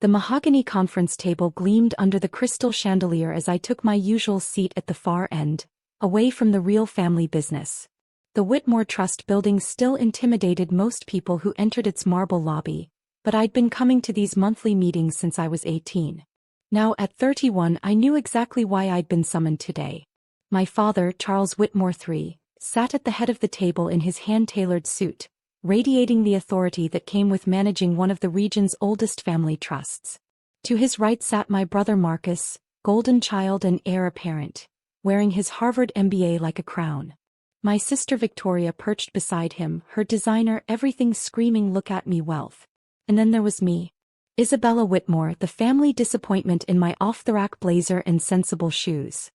The mahogany conference table gleamed under the crystal chandelier as I took my usual seat at the far end, away from the real family business. The Whitmore Trust building still intimidated most people who entered its marble lobby, but I'd been coming to these monthly meetings since I was 18. Now at 31 I knew exactly why I'd been summoned today. My father, Charles Whitmore III, sat at the head of the table in his hand-tailored suit, radiating the authority that came with managing one of the region's oldest family trusts. To his right sat my brother Marcus, golden child and heir apparent, wearing his Harvard MBA like a crown. My sister Victoria perched beside him, her designer everything screaming "Look at me wealth." And then there was me. Isabella Whitmore, the family disappointment in my off-the-rack blazer and sensible shoes.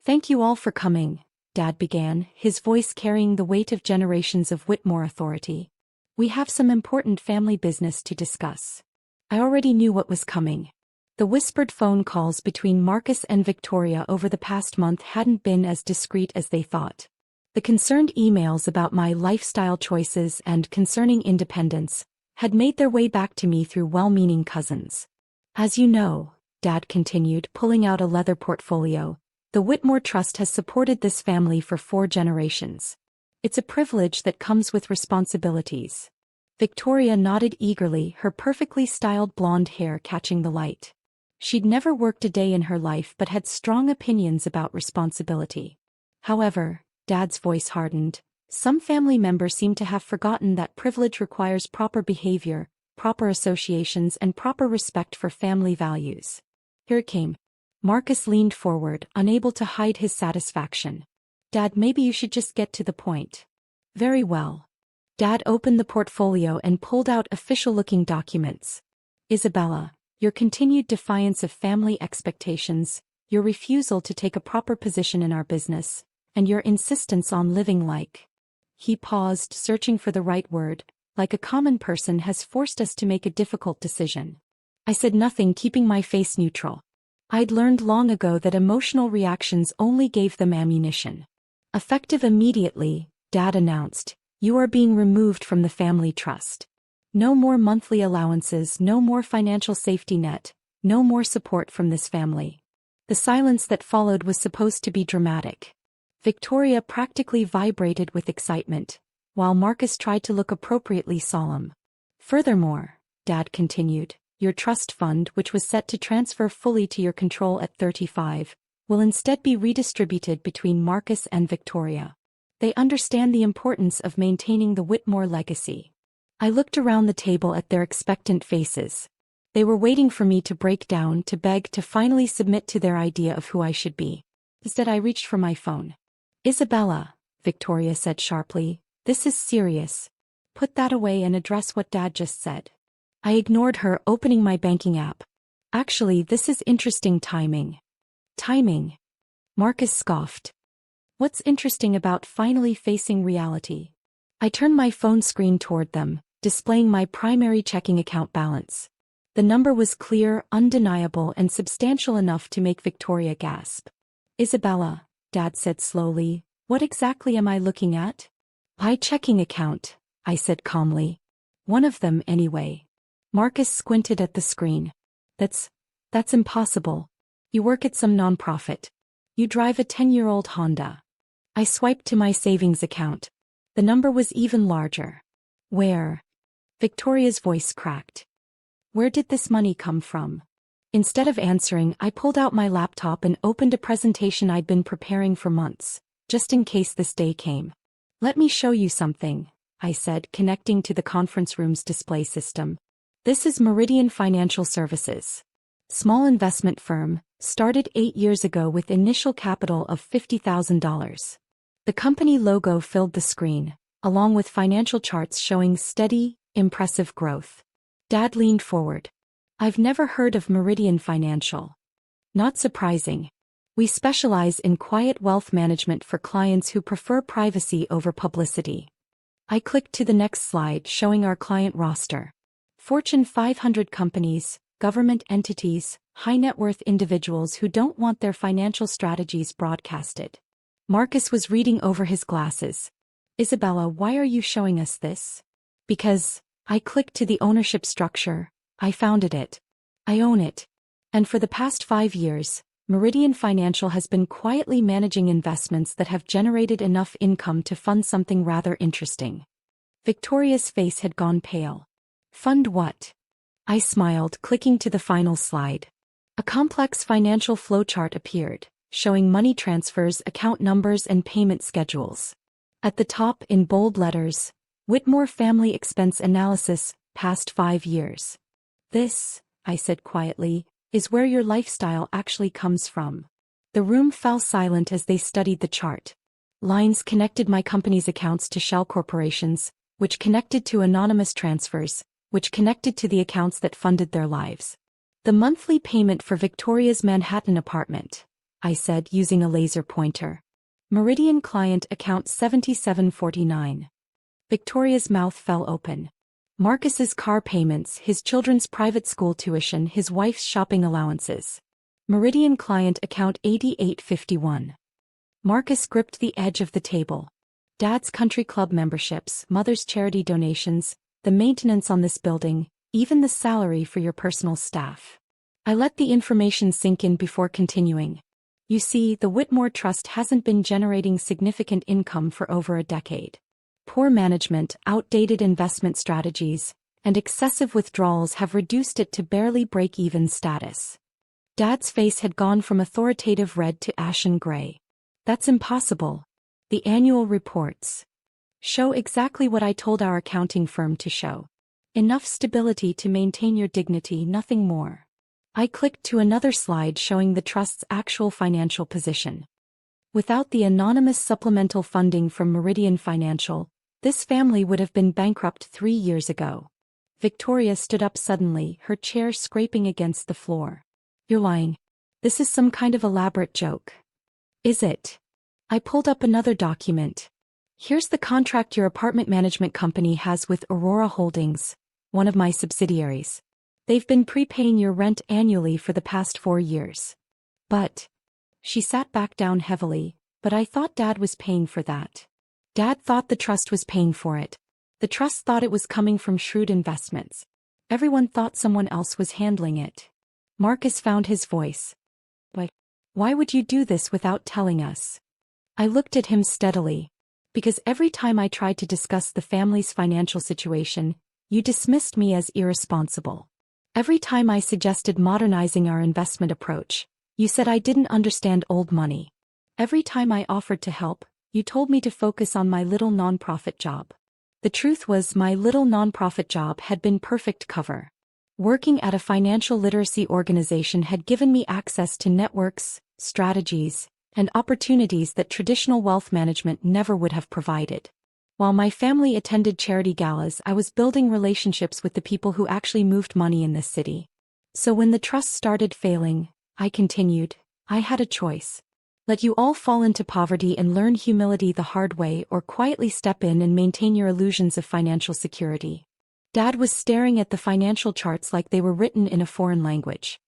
"Thank you all for coming," Dad began, his voice carrying the weight of generations of Whitmore authority. "We have some important family business to discuss." I already knew what was coming. The whispered phone calls between Marcus and Victoria over the past month hadn't been as discreet as they thought. The concerned emails about my lifestyle choices and concerning independence had made their way back to me through well-meaning cousins. "As you know," Dad continued, pulling out a leather portfolio, "the Whitmore Trust has supported this family for 4 generations. It's a privilege that comes with responsibilities." Victoria nodded eagerly, her perfectly styled blonde hair catching the light. She'd never worked a day in her life but had strong opinions about responsibility. However, Dad's voice hardened, some family members seem to have forgotten that privilege requires proper behavior, proper associations and proper respect for family values. Here it came. Marcus leaned forward, unable to hide his satisfaction. "Dad, maybe you should just get to the point." "Very well." Dad opened the portfolio and pulled out official-looking documents. "Isabella, your continued defiance of family expectations, your refusal to take a proper position in our business, and your insistence on living like..." He paused, searching for the right word, "like a common person has forced us to make a difficult decision." I said nothing, keeping my face neutral. I'd learned long ago that emotional reactions only gave them ammunition. "Effective immediately," Dad announced, "you are being removed from the family trust. No more monthly allowances, no more financial safety net, no more support from this family." The silence that followed was supposed to be dramatic. Victoria practically vibrated with excitement, while Marcus tried to look appropriately solemn. "Furthermore," Dad continued, "your trust fund, which was set to transfer fully to your control at 35, will instead be redistributed between Marcus and Victoria. They understand the importance of maintaining the Whitmore legacy." I looked around the table at their expectant faces. They were waiting for me to break down, to beg, to finally submit to their idea of who I should be. Instead, I reached for my phone. "Isabella," Victoria said sharply, "this is serious. Put that away and address what Dad just said." I ignored her, opening my banking app. "Actually, this is interesting timing." "Timing?" Marcus scoffed. "What's interesting about finally facing reality?" I turned my phone screen toward them, displaying my primary checking account balance. The number was clear, undeniable, and substantial enough to make Victoria gasp. "Isabella," Dad said slowly, "what exactly am I looking at?" "My checking account," I said calmly. "One of them, anyway." Marcus squinted at the screen. That's impossible. You work at some nonprofit. You drive a 10-year-old Honda." I swiped to my savings account. The number was even larger. "Where?" Victoria's voice cracked. "Where did this money come from?" Instead of answering, I pulled out my laptop and opened a presentation I'd been preparing for months, just in case this day came. "Let me show you something," I said, connecting to the conference room's display system. "This is Meridian Financial Services. Small investment firm, started 8 years ago with initial capital of $50,000. The company logo filled the screen, along with financial charts showing steady, impressive growth. Dad leaned forward. "I've never heard of Meridian Financial." "Not surprising. We specialize in quiet wealth management for clients who prefer privacy over publicity." I clicked to the next slide, showing our client roster. Fortune 500 companies, government entities, high-net-worth individuals who don't want their financial strategies broadcasted. Marcus was reading over his glasses. "Isabella, why are you showing us this?" "Because..." I clicked to the ownership structure. "I founded it. I own it. And for the past 5 years, Meridian Financial has been quietly managing investments that have generated enough income to fund something rather interesting. Victoria's face had gone pale. Fund what? I smiled, clicking to the final slide. A complex financial flowchart appeared, showing money transfers, account numbers, and payment schedules. At the top, in bold letters, Whitmore Family Expense Analysis, past 5 years. This, I said quietly, is where your lifestyle actually comes from. The room fell silent as they studied the chart. Lines connected my company's accounts to shell corporations, which connected to anonymous transfers, which connected to the accounts that funded their lives. The monthly payment for Victoria's Manhattan apartment, I said using a laser pointer. Meridian client account 7749. Victoria's mouth fell open. Marcus's car payments, his children's private school tuition, his wife's shopping allowances. Meridian client account 8851. Marcus gripped the edge of the table. Dad's country club memberships, mother's charity donations, the maintenance on this building, even the salary for your personal staff. I let the information sink in before continuing. You see, the Whitmore Trust hasn't been generating significant income for over a decade. Poor management, outdated investment strategies, and excessive withdrawals have reduced it to barely break-even status. Dad's face had gone from authoritative red to ashen gray. That's impossible. The annual reports show exactly what I told our accounting firm to show. Enough stability to maintain your dignity, nothing more. I clicked to another slide showing the trust's actual financial position. Without the anonymous supplemental funding from Meridian Financial, this family would have been bankrupt 3 years ago. Victoria stood up suddenly, her chair scraping against the floor. You're lying. This is some kind of elaborate joke. Is it? I pulled up another document. Here's the contract your apartment management company has with Aurora Holdings, one of my subsidiaries. They've been prepaying your rent annually for the past 4 years. But, she sat back down heavily, but I thought Dad was paying for that. Dad thought the trust was paying for it. The trust thought it was coming from shrewd investments. Everyone thought someone else was handling it. Marcus found his voice. But why would you do this without telling us? I looked at him steadily. Because every time I tried to discuss the family's financial situation, you dismissed me as irresponsible. Every time I suggested modernizing our investment approach, you said I didn't understand old money. Every time I offered to help, you told me to focus on my little nonprofit job. The truth was my little nonprofit job had been perfect cover. Working at a financial literacy organization had given me access to networks, strategies, and opportunities that traditional wealth management never would have provided. While my family attended charity galas, I was building relationships with the people who actually moved money in this city. So when the trust started failing, I continued, I had a choice. Let you all fall into poverty and learn humility the hard way, or quietly step in and maintain your illusions of financial security. Dad was staring at the financial charts like they were written in a foreign language.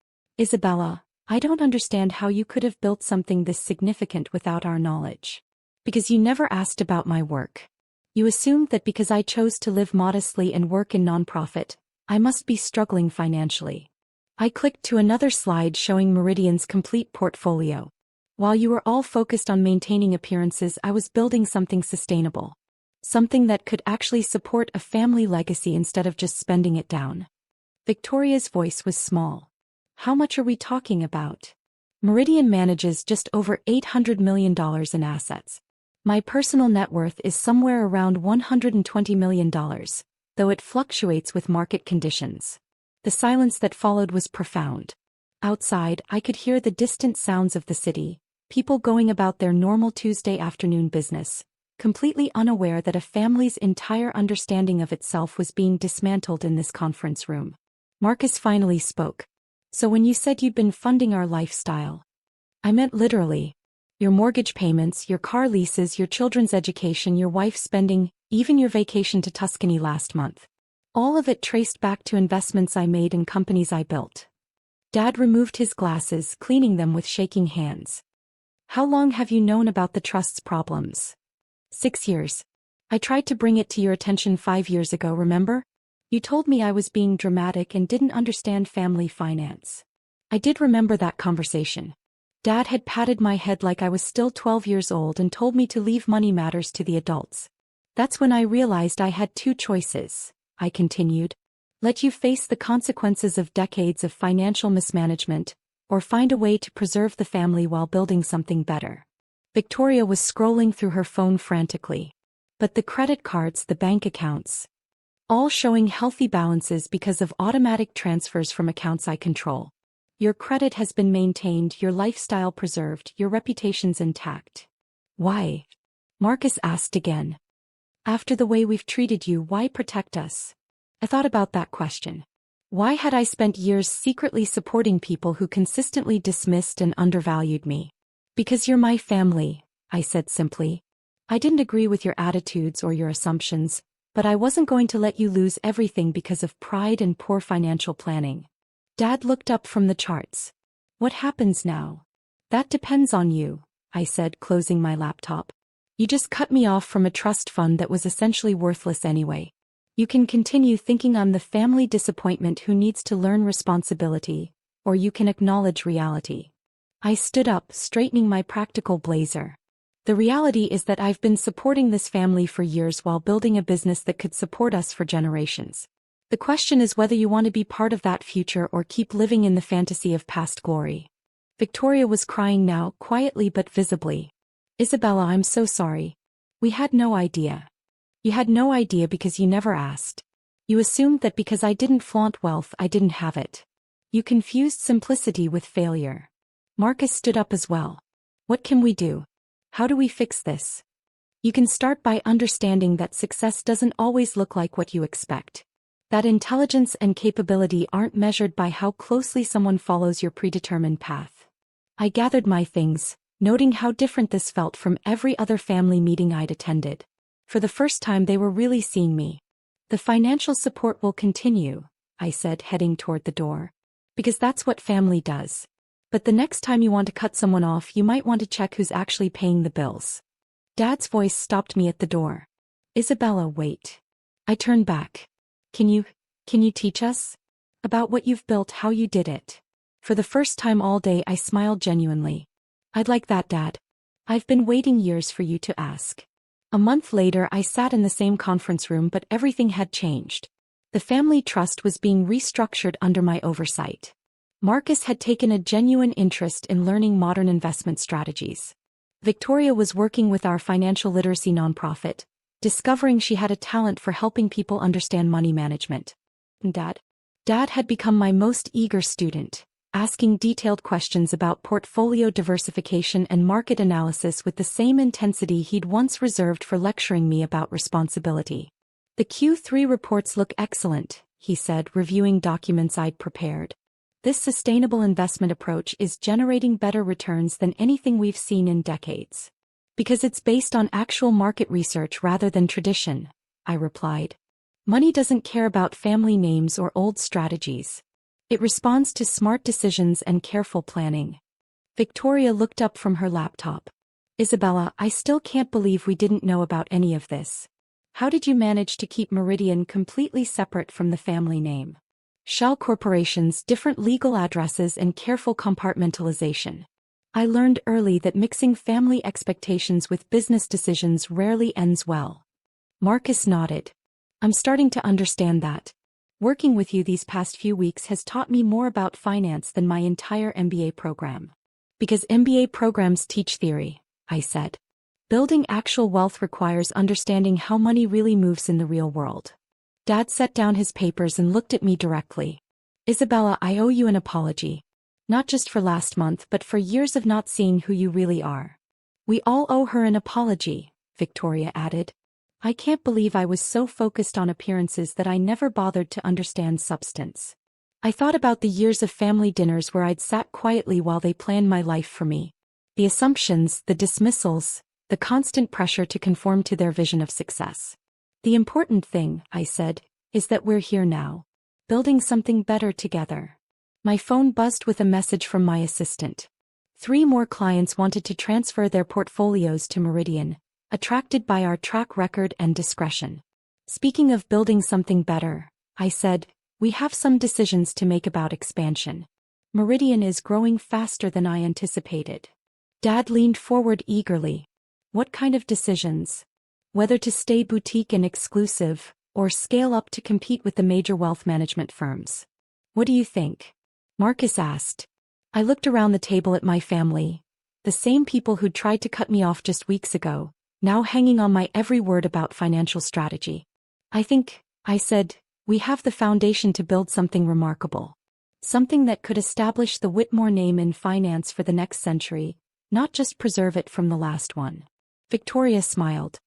Isabella, I don't understand how you could have built something this significant without our knowledge. Because you never asked about my work. You assumed that because I chose to live modestly and work in nonprofit, I must be struggling financially. I clicked to another slide showing Meridian's complete portfolio. While you were all focused on maintaining appearances, I was building something sustainable. Something that could actually support a family legacy instead of just spending it down. Victoria's voice was small. How much are we talking about? Meridian manages just over $800 million in assets. My personal net worth is somewhere around $120 million, though it fluctuates with market conditions. The silence that followed was profound. Outside, I could hear the distant sounds of the city, people going about their normal Tuesday afternoon business, completely unaware that a family's entire understanding of itself was being dismantled in this conference room. Marcus finally spoke. So when you said you'd been funding our lifestyle, I meant literally. Your mortgage payments, your car leases, your children's education, your wife's spending, even your vacation to Tuscany last month. All of it traced back to investments I made in companies I built. Dad removed his glasses, cleaning them with shaking hands. How long have you known about the trust's problems? 6 years. I tried to bring it to your attention 5 years ago, remember? You told me I was being dramatic and didn't understand family finance. I did remember that conversation. Dad had patted my head like I was still 12 years old and told me to leave money matters to the adults. That's when I realized I had two choices, I continued. Let you face the consequences of decades of financial mismanagement, or find a way to preserve the family while building something better. Victoria was scrolling through her phone frantically. But the credit cards, the bank accounts, all showing healthy balances because of automatic transfers from accounts I control. Your credit has been maintained, your lifestyle preserved, your reputation's intact. Why? Marcus asked again. After the way we've treated you, why protect us? I thought about that question. Why had I spent years secretly supporting people who consistently dismissed and undervalued me? Because you're my family, I said simply. I didn't agree with your attitudes or your assumptions, but I wasn't going to let you lose everything because of pride and poor financial planning. Dad looked up from the charts. What happens now? That depends on you, I said, closing my laptop. You just cut me off from a trust fund that was essentially worthless anyway. You can continue thinking I'm the family disappointment who needs to learn responsibility, or you can acknowledge reality. I stood up, straightening my practical blazer. The reality is that I've been supporting this family for years while building a business that could support us for generations. The question is whether you want to be part of that future or keep living in the fantasy of past glory. Victoria was crying now, quietly but visibly. Isabella, I'm so sorry. We had no idea. You had no idea because you never asked. You assumed that because I didn't flaunt wealth, I didn't have it. You confused simplicity with failure. Marcus stood up as well. What can we do? How do we fix this? You can start by understanding that success doesn't always look like what you expect. That intelligence and capability aren't measured by how closely someone follows your predetermined path. I gathered my things, noting how different this felt from every other family meeting I'd attended. For the first time they were really seeing me. The financial support will continue, I said, heading toward the door. Because that's what family does. But the next time you want to cut someone off, you might want to check who's actually paying the bills. Dad's voice stopped me at the door. Isabella, wait. I turned back. Can you teach us? About what you've built, how you did it. For the first time all day I smiled genuinely. I'd like that, Dad. I've been waiting years for you to ask. A month later I sat in the same conference room, but everything had changed. The family trust was being restructured under my oversight. Marcus had taken a genuine interest in learning modern investment strategies. Victoria was working with our financial literacy nonprofit, discovering she had a talent for helping people understand money management. And Dad had become my most eager student, asking detailed questions about portfolio diversification and market analysis with the same intensity he'd once reserved for lecturing me about responsibility. The Q3 reports look excellent, he said, reviewing documents I'd prepared. This sustainable investment approach is generating better returns than anything we've seen in decades. Because it's based on actual market research rather than tradition, I replied. Money doesn't care about family names or old strategies. It responds to smart decisions and careful planning. Victoria looked up from her laptop. Isabella, I still can't believe we didn't know about any of this. How did you manage to keep Meridian completely separate from the family name? Shell corporations, different legal addresses, and careful compartmentalization. I learned early that mixing family expectations with business decisions rarely ends well. Marcus nodded. I'm starting to understand that. Working with you these past few weeks has taught me more about finance than my entire MBA program. Because MBA programs teach theory, I said. Building actual wealth requires understanding how money really moves in the real world. Dad set down his papers and looked at me directly. Isabella, I owe you an apology. Not just for last month, but for years of not seeing who you really are. We all owe her an apology, Victoria added. I can't believe I was so focused on appearances that I never bothered to understand substance. I thought about the years of family dinners where I'd sat quietly while they planned my life for me. The assumptions, the dismissals, the constant pressure to conform to their vision of success. The important thing, I said, is that we're here now. Building something better together. My phone buzzed with a message from my assistant. 3 more clients wanted to transfer their portfolios to Meridian, attracted by our track record and discretion. Speaking of building something better, I said, we have some decisions to make about expansion. Meridian is growing faster than I anticipated. Dad leaned forward eagerly. What kind of decisions? Whether to stay boutique and exclusive, or scale up to compete with the major wealth management firms. What do you think? Marcus asked. I looked around the table at my family. The same people who'd tried to cut me off just weeks ago, now hanging on my every word about financial strategy. I said, we have the foundation to build something remarkable. Something that could establish the Whitmore name in finance for the next century, not just preserve it from the last one. Victoria smiled.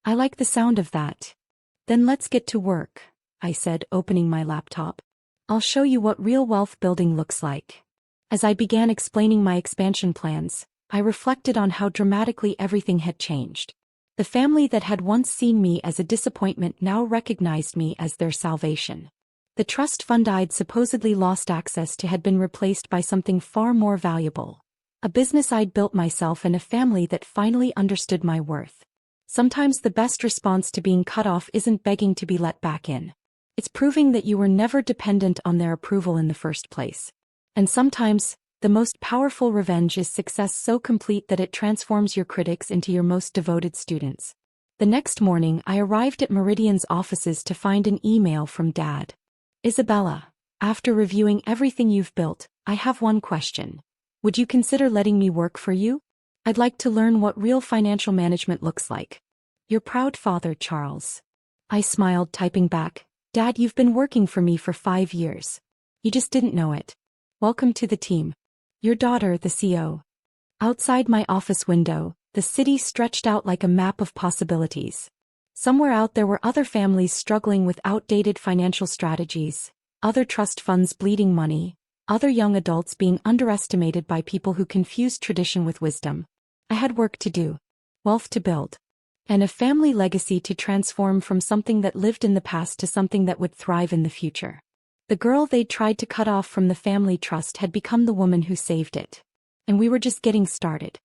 I like the sound of that. Then let's get to work, I said, opening my laptop. I'll show you what real wealth building looks like. As I began explaining my expansion plans, I reflected on how dramatically everything had changed. The family that had once seen me as a disappointment now recognized me as their salvation. The trust fund I'd supposedly lost access to had been replaced by something far more valuable. A business I'd built myself and a family that finally understood my worth. Sometimes the best response to being cut off isn't begging to be let back in. It's proving that you were never dependent on their approval in the first place. And sometimes, the most powerful revenge is success so complete that it transforms your critics into your most devoted students. The next morning I arrived at Meridian's offices to find an email from Dad. Isabella, after reviewing everything you've built, I have one question. Would you consider letting me work for you? I'd like to learn what real financial management looks like. Your proud father, Charles. I smiled, typing back, Dad, you've been working for me for 5 years. You just didn't know it. Welcome to the team. Your daughter, the CO. Outside my office window, the city stretched out like a map of possibilities. Somewhere out there were other families struggling with outdated financial strategies, other trust funds bleeding money, other young adults being underestimated by people who confused tradition with wisdom. I had work to do, wealth to build, and a family legacy to transform from something that lived in the past to something that would thrive in the future. The girl they'd tried to cut off from the family trust had become the woman who saved it. And we were just getting started.